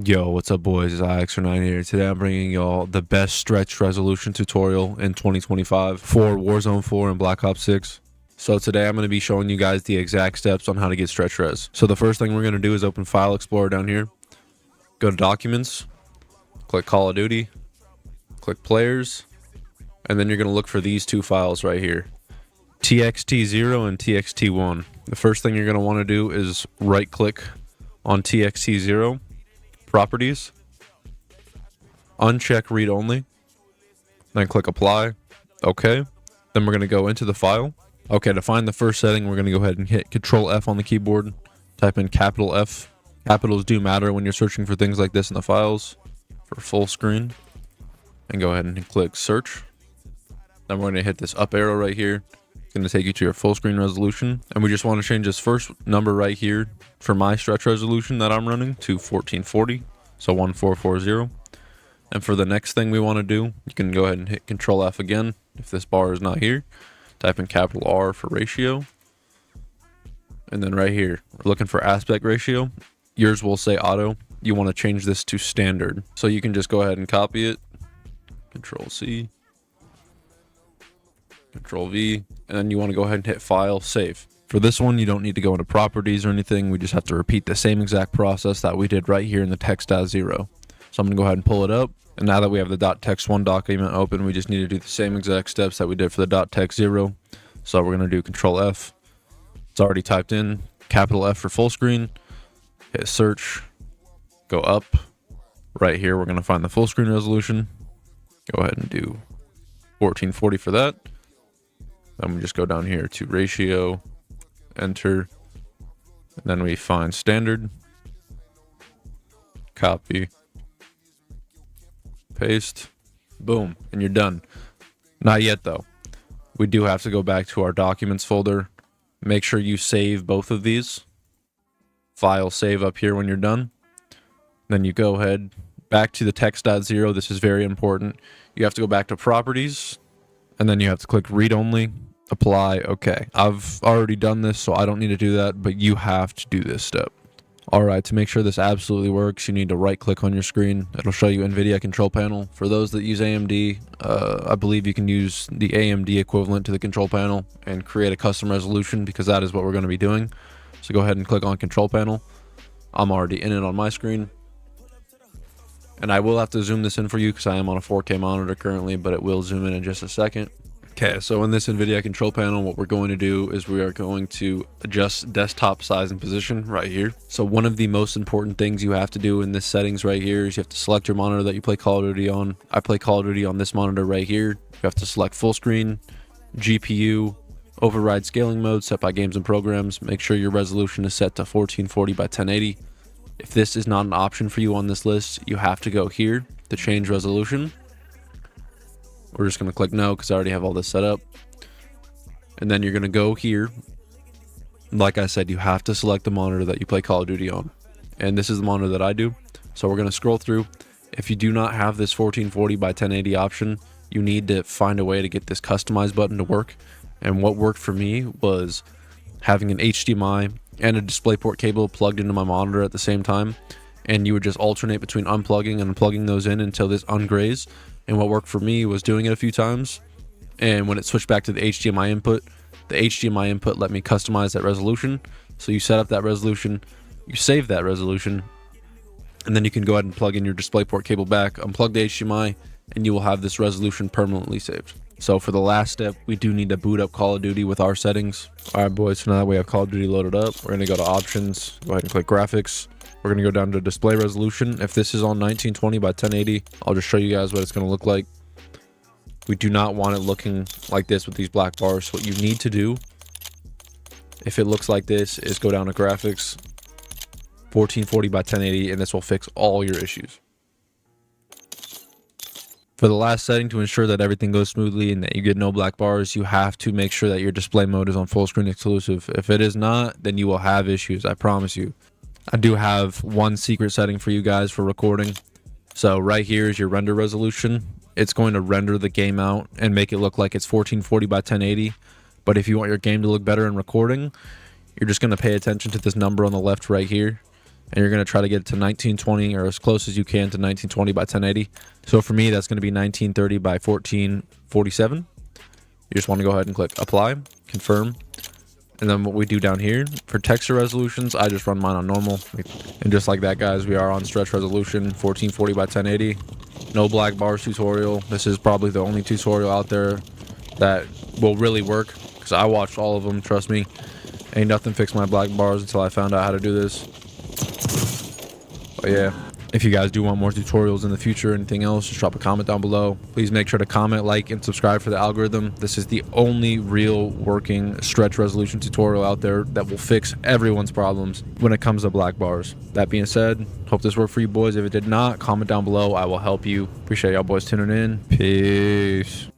Yo, what's up boys, it's IX9 here. Today I'm bringing y'all the best stretch resolution tutorial in 2025 for Warzone 4 and Black Ops 6. So today I'm going to be showing you guys the exact steps on how to get stretch res. So the first thing we're going to do is open File Explorer down here, go to Documents, click Call of Duty, click Players, and then you're going to look for these two files right here, TXT0 and TXT1. The first thing you're going to want to do is right click on TXT0, Properties, uncheck read only, then click apply. Okay, then we're going to go into the file. Okay, to find the first setting, we're going to go ahead and hit Control F on the keyboard, type in capital F. Capitals do matter when you're searching for things like this in the files, for full screen, and go ahead and click search. Then we're going to hit this up arrow right here. It's going to take you to your full screen resolution, and we just want to change this first number right here for my stretch resolution that I'm running to 1440, so 1440. And for the next thing we want to do, you can go ahead and hit Control F again if this bar is not here. Type in capital R for ratio, and then right here we're looking for aspect ratio. Yours will say auto. You want to change this to standard, so you can just go ahead and copy it, Control C, Control V, and then you want to go ahead and hit File, Save. For this one, you don't need to go into properties or anything. We just have to repeat the same exact process that we did right here in the text.0. So I'm going to go ahead and pull it up. And now that we have the .text1 document open, we just need to do the same exact steps that we did for the .text0. So we're going to do Control F. It's already typed in. Capital F for full screen. Hit search. Go up. Right here, we're going to find the full screen resolution. Go ahead and do 1440 for that. Then we just go down here to ratio, enter, and then we find standard, copy, paste, boom, and you're done. Not yet though. We do have to go back to our documents folder. Make sure you save both of these. File save up here when you're done. Then you go ahead back to the text.0. This is very important. You have to go back to properties, and then you have to click read only, apply. Okay, I've already done this, so I don't need to do that, but you have to do this step. All right, to make sure this absolutely works, you need to right click on your screen. It'll show you Nvidia control panel. For those that use AMD, I believe you can use the AMD equivalent to the control panel and create a custom resolution, because that is what we're going to be doing. So go ahead and click on control panel. I'm already in it on my screen, and I will have to zoom this in for you because I am on a 4K monitor currently, but it will zoom in just a second. Okay, so in this Nvidia control panel, what we're going to do is we are going to adjust desktop size and position right here. So one of the most important things you have to do in this settings right here is you have to select your monitor that you play Call of Duty on. I play Call of Duty on this monitor right here. You have to select full screen, GPU, override scaling mode set by games and programs. Make sure your resolution is set to 1440 by 1080. If this is not an option for you on this list, you have to go here to change resolution. We're just going to click no because I already have all this set up. And then you're going to go here. Like I said, you have to select the monitor that you play Call of Duty on. And this is the monitor that I do. So we're going to scroll through. If you do not have this 1440 by 1080 option, you need to find a way to get this customize button to work. And what worked for me was having an HDMI and a DisplayPort cable plugged into my monitor at the same time. And you would just alternate between unplugging and plugging those in until this ungrazed. And what worked for me was doing it a few times, and when it switched back to the HDMI input let me customize that resolution. So you set up that resolution, you save that resolution, and then you can go ahead and plug in your DisplayPort cable back, unplug the HDMI, and you will have this resolution permanently saved. So for the last step, we do need to boot up Call of Duty with our settings. All right, boys, so now that we have Call of Duty loaded up, we're going to go to Options, go ahead and click Graphics. We're going to go down to display resolution. If this is on 1920 by 1080, I'll just show you guys what it's going to look like. We do not want it looking like this with these black bars. So what you need to do, if it looks like this, is go down to graphics, 1440 by 1080, and this will fix all your issues. For the last setting, to ensure that everything goes smoothly and that you get no black bars, you have to make sure that your display mode is on full screen exclusive. If it is not, then you will have issues, I promise you. I do have one secret setting for you guys for recording. So right here is your render resolution. It's going to render the game out and make it look like it's 1440 by 1080. But if you want your game to look better in recording, you're just going to pay attention to this number on the left right here. and you're going to try to get it to 1920 or as close as you can to 1920 by 1080. So for me, that's going to be 1930 by 1447. You just want to go ahead and click apply, confirm. And then what we do down here for texture resolutions, I just run mine on normal. And just like that, guys, we are on stretch resolution 1440 by 1080. No black bars tutorial. This is probably the only tutorial out there that will really work, because I watched all of them. Trust me, ain't nothing fixed my black bars until I found out how to do this. But yeah, if you guys do want more tutorials in the future or anything else, just drop a comment down below. Please make sure to comment, like, and subscribe for the algorithm. This is the only real working stretch resolution tutorial out there that will fix everyone's problems when it comes to black bars. That being said, hope this worked for you boys. If it did not, comment down below. I will help you. Appreciate y'all boys tuning in. Peace.